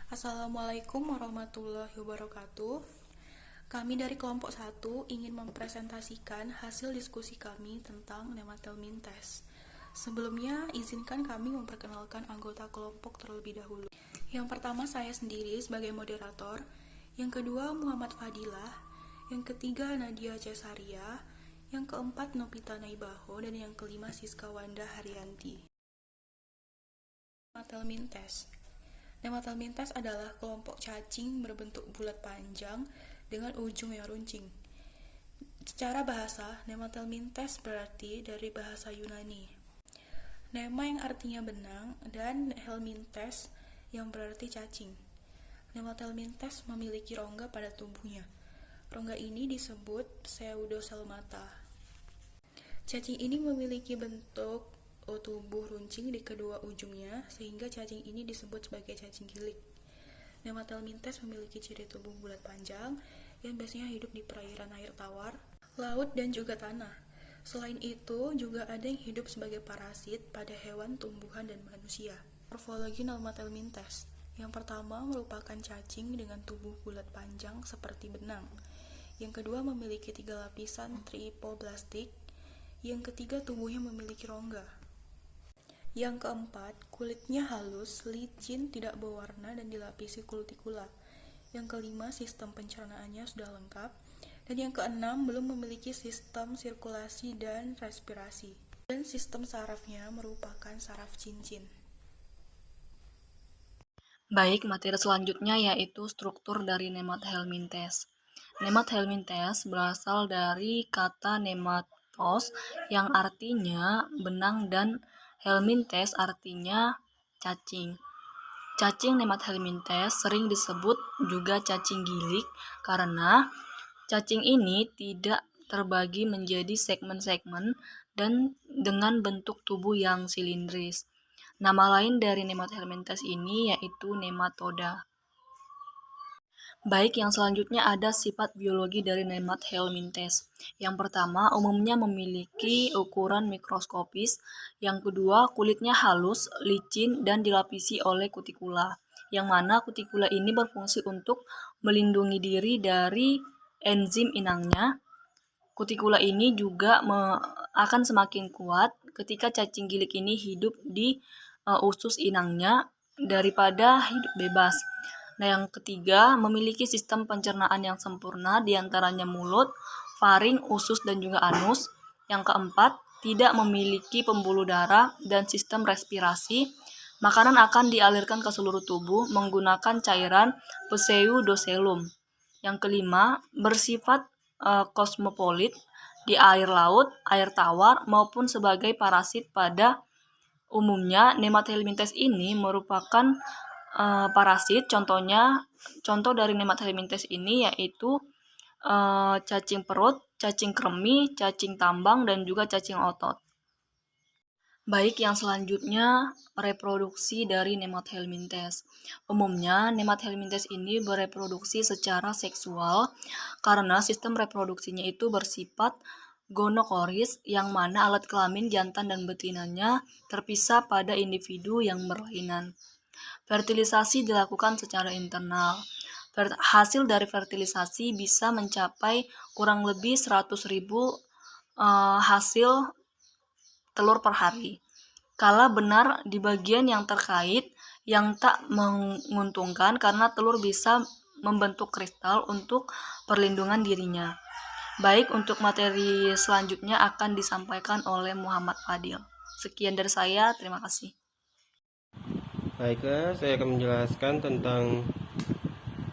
Assalamualaikum warahmatullahi wabarakatuh. Kami dari kelompok 1 ingin mempresentasikan hasil diskusi kami tentang Nemathelminthes. Sebelumnya, izinkan kami memperkenalkan anggota kelompok terlebih dahulu. Yang pertama saya sendiri sebagai moderator, yang kedua Muhammad Fadilah, yang ketiga Nadia Cesaria, yang keempat Nopita Naibaho, dan yang kelima Siska Wanda Haryanti. Nemathelminthes. Nemathelminthes adalah kelompok cacing berbentuk bulat panjang dengan ujung yang runcing. Secara bahasa, Nemathelminthes berarti dari bahasa Yunani. Nema yang artinya benang dan helminthes yang berarti cacing. Nemathelminthes memiliki rongga pada tubuhnya. Rongga ini disebut pseudostomata. Cacing ini memiliki bentuk tubuh runcing di kedua ujungnya, sehingga cacing ini disebut sebagai cacing gilik. Nemathelminthes memiliki ciri tubuh bulat panjang yang biasanya hidup di perairan air tawar, laut, dan juga tanah. Selain itu, juga ada yang hidup sebagai parasit pada hewan, tumbuhan, dan manusia. Morfologi Nemathelminthes. Yang pertama merupakan cacing dengan tubuh bulat panjang seperti benang. Yang kedua memiliki 3 lapisan tripoblastik. Yang ketiga tubuhnya memiliki rongga. Yang keempat, kulitnya halus, licin, tidak berwarna, dan dilapisi kutikula. Yang kelima, sistem pencernaannya sudah lengkap. Dan yang keenam, belum memiliki sistem sirkulasi dan respirasi. Dan sistem sarafnya merupakan saraf cincin. Baik, materi selanjutnya yaitu struktur dari Nemathelminthes. Nemathelminthes berasal dari kata nematos yang artinya benang dan helminthes artinya cacing. Cacing Nemathelminthes sering disebut juga cacing gilik karena cacing ini tidak terbagi menjadi segmen-segmen dan dengan bentuk tubuh yang silindris. Nama lain dari Nemathelminthes ini yaitu nematoda. Baik, yang selanjutnya ada sifat biologi dari Nemathelminthes. Yang pertama, umumnya memiliki ukuran mikroskopis. Yang kedua, kulitnya halus, licin, dan dilapisi oleh kutikula. Yang mana kutikula ini berfungsi untuk melindungi diri dari enzim inangnya. Kutikula ini juga akan semakin kuat ketika cacing gilik ini hidup di usus inangnya daripada hidup bebas. Nah, yang ketiga, memiliki sistem pencernaan yang sempurna, diantaranya mulut, faring, usus, dan juga anus. Yang keempat, tidak memiliki pembuluh darah dan sistem respirasi. Makanan akan dialirkan ke seluruh tubuh menggunakan cairan pseudoselum. Yang kelima, bersifat kosmopolit di air laut, air tawar, maupun sebagai parasit. Pada umumnya, Nemathelminthes ini merupakan parasit. Contoh dari Nemathelminthes ini yaitu cacing perut, cacing kremi, cacing tambang, dan juga cacing otot. Baik, yang selanjutnya reproduksi dari Nemathelminthes. Umumnya, Nemathelminthes ini bereproduksi secara seksual karena sistem reproduksinya itu bersifat gonokoris, yang mana alat kelamin jantan dan betinanya terpisah pada individu yang berlainan. Fertilisasi dilakukan secara internal. Hasil dari fertilisasi bisa mencapai kurang lebih 100.000 hasil telur per hari. Kala benar di bagian yang terkait yang tak menguntungkan karena telur bisa membentuk kristal untuk perlindungan dirinya. Baik, untuk materi selanjutnya akan disampaikan oleh Muhammad Fadil. Sekian dari saya, terima kasih. Baiklah, saya akan menjelaskan tentang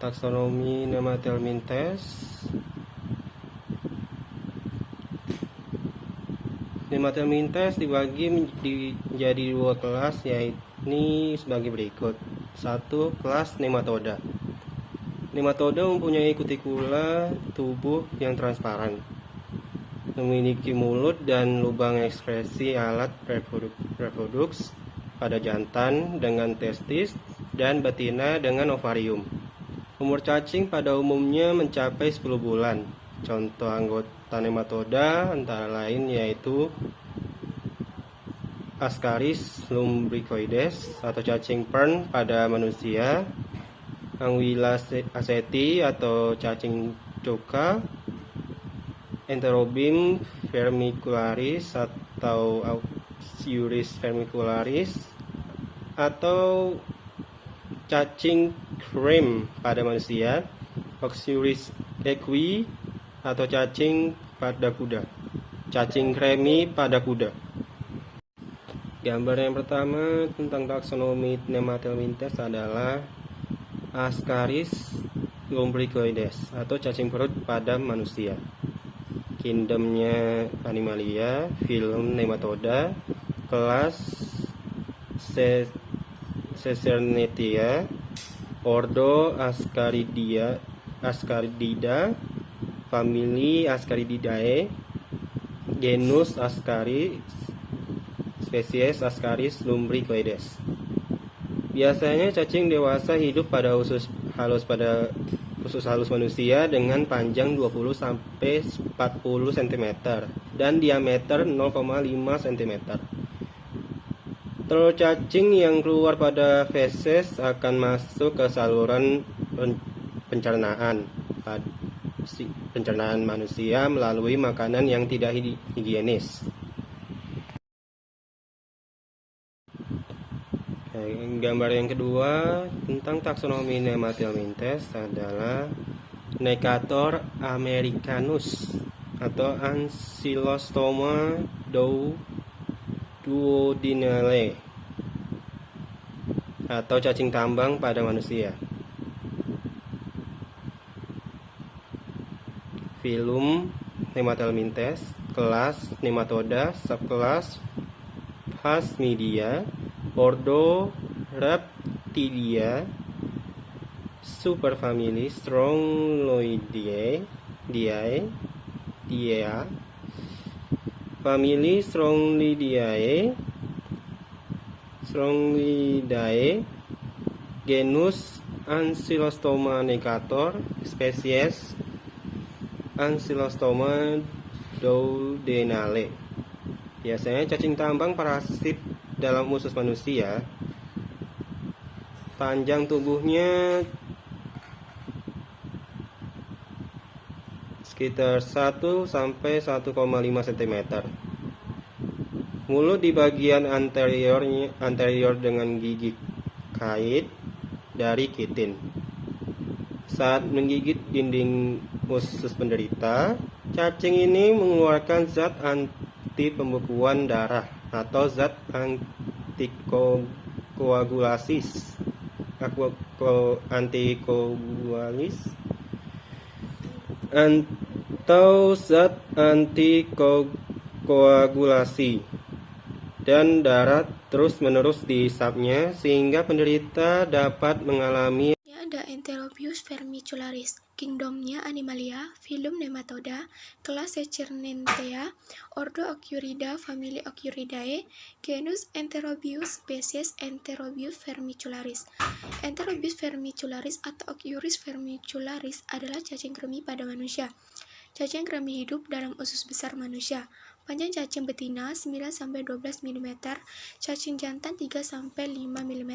taksonomi Nemathelminthes. Nemathelminthes dibagi menjadi 2 kelas, yaitu sebagai berikut. 1. Kelas nematoda. Nematoda mempunyai kutikula tubuh yang transparan, memiliki mulut dan lubang ekskresi alat reproduksi pada jantan dengan testis dan betina dengan ovarium. Umur cacing pada umumnya mencapai 10 bulan. Contoh anggota nematoda antara lain yaitu Ascaris lumbricoides atau cacing fern pada manusia, Anguilla aceti atau cacing cuka, Enterobim vermicularis atau Oxyuris vermicularis, atau cacing krem pada manusia, Oxyuris equi, atau cacing pada kuda, cacing kremi pada kuda. Gambar yang pertama tentang taksonomi Nematelmintes adalah Ascaris lumbricoides atau cacing perut pada manusia. Kingdomnya Animalia, phylum Nematoda, kelas Caesernetia, ordo Ascaridida, famili Ascarididae, genus Ascaris, spesies Ascaris lumbricoides. Biasanya cacing dewasa hidup pada usus halus manusia dengan panjang 20 sampai 40 cm dan diameter 0,5 cm. Telur cacing yang keluar pada feses akan masuk ke saluran pencernaan manusia melalui makanan yang tidak higienis. Gambar yang kedua tentang taksonomi Nematelmintes adalah Necator americanus atau Ancylostoma duodenale atau cacing tambang pada manusia. Phylum Nematelmintes, kelas Nematoda, subkelas Phasmidia, ordo Reptilia, superfamili Strongyloideae, famili Strongylidae, genus Ancylostoma necator, spesies Ancylostoma duodenale. Biasanya cacing tambang parasit dalam usus manusia. Panjang tubuhnya sekitar 1 sampai 1,5 cm. Mulut di bagian anterior dengan gigi kait dari kitin. Saat menggigit dinding usus penderita, cacing ini mengeluarkan zat anti pembekuan darah atau zat antikoagulasis atau zat antikoagulasi, dan darah terus-menerus dihisapnya sehingga penderita dapat mengalami. Ada Enterobius vermicularis, kingdomnya Animalia, phylum Nematoda, kelas Caesernetea, ordo Ocyurida, famili Ocyuridae, genus Enterobius, spesies Enterobius vermicularis. Enterobius vermicularis atau Ocyurus vermicularis adalah cacing kremi pada manusia. Cacing kremi hidup dalam usus besar manusia. Panjang cacing betina 9-12 mm, cacing jantan 3-5 mm.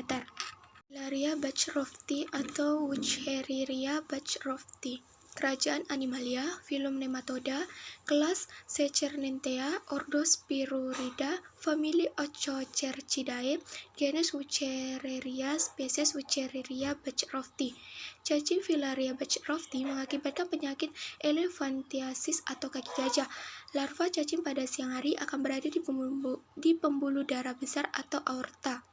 Filaria Bachrofti atau Wuchereria Bachrofti. Kerajaan Animalia, phylum Nematoda, kelas Caesernetea, ordo Spirurida, famili Ochocercidae, genus Wuchereria, spesies Wuchereria Bachrofti. Cacing Filaria Bachrofti mengakibatkan penyakit elephantiasis atau kaki gajah. Larva cacing pada siang hari akan berada di pembuluh darah besar atau aorta,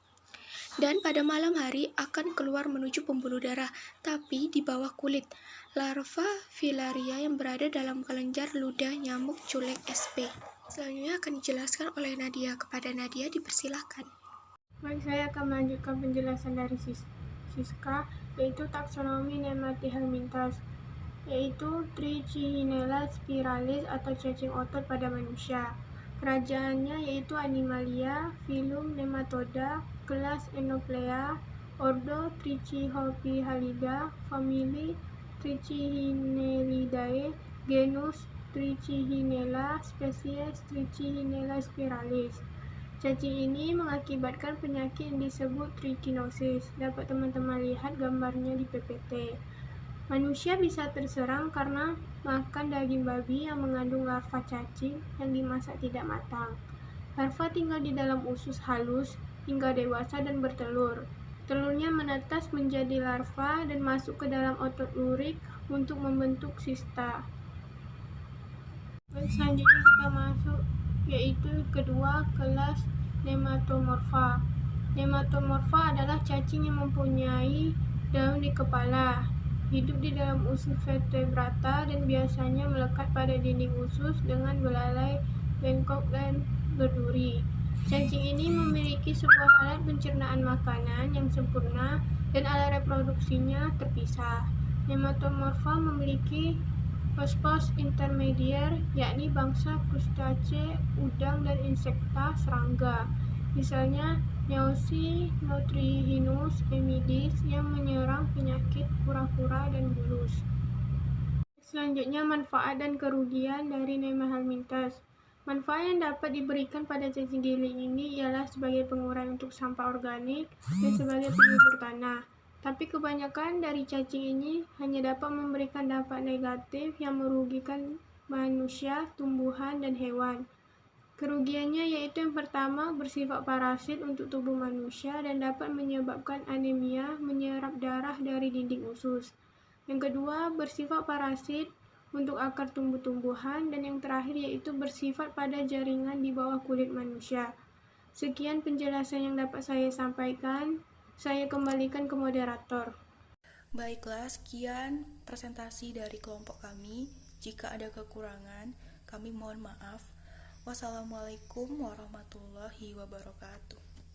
dan pada malam hari akan keluar menuju pembuluh darah, tapi di bawah kulit. Larva filaria yang berada dalam kelenjar ludah nyamuk culek SP. Selanjutnya akan dijelaskan oleh Nadia. Kepada Nadia dipersilahkan. Baik, saya akan melanjutkan penjelasan dari Siska, yaitu taksonomi Nematelmintes, yaitu Trichinella spiralis atau cacing otot pada manusia. Kerajaannya yaitu Animalia, phylum Nematoda, kelas Enoplea, ordo Trichihopyhalida, famili Trichihynelidae, genus Trichinella, spesies Trichinella spiralis. Cacing ini mengakibatkan penyakit yang disebut trichinosis. Dapat teman-teman lihat gambarnya di PPT. Manusia bisa terserang karena makan daging babi yang mengandung larva cacing yang dimasak tidak matang. Larva tinggal di dalam usus halus hingga dewasa dan bertelur. Telurnya menetas menjadi larva dan masuk ke dalam otot lurik untuk membentuk sista. Selanjutnya kita masuk yaitu kedua kelas Nematomorpha. Nematomorpha adalah cacing yang mempunyai daun di kepala, hidup di dalam usus vertebrata dan biasanya melekat pada dinding usus dengan belalai bengkok dan berduri. Cacing ini memiliki sebuah alat pencernaan makanan yang sempurna dan alat reproduksinya terpisah. Nematomorpha memiliki hospos intermedier, yakni bangsa krustacea, udang, dan insekta serangga. Misalnya Neosinotrihinus emidis yang menyerang penyakit kura-kura dan bulus. Selanjutnya, manfaat dan kerugian dari Nema helminthes. Manfaat yang dapat diberikan pada cacing giling ini ialah sebagai pengurai untuk sampah organik dan sebagai penyubur tanah. Tapi kebanyakan dari cacing ini hanya dapat memberikan dampak negatif yang merugikan manusia, tumbuhan, dan hewan. Kerugiannya yaitu yang pertama, bersifat parasit untuk tubuh manusia dan dapat menyebabkan anemia, menyerap darah dari dinding usus. Yang kedua, bersifat parasit untuk akar tumbuh-tumbuhan, dan yang terakhir yaitu bersifat pada jaringan di bawah kulit manusia. Sekian penjelasan yang dapat saya sampaikan. Saya kembalikan ke moderator. Baiklah, sekian presentasi dari kelompok kami. Jika ada kekurangan, kami mohon maaf. Wassalamualaikum warahmatullahi wabarakatuh.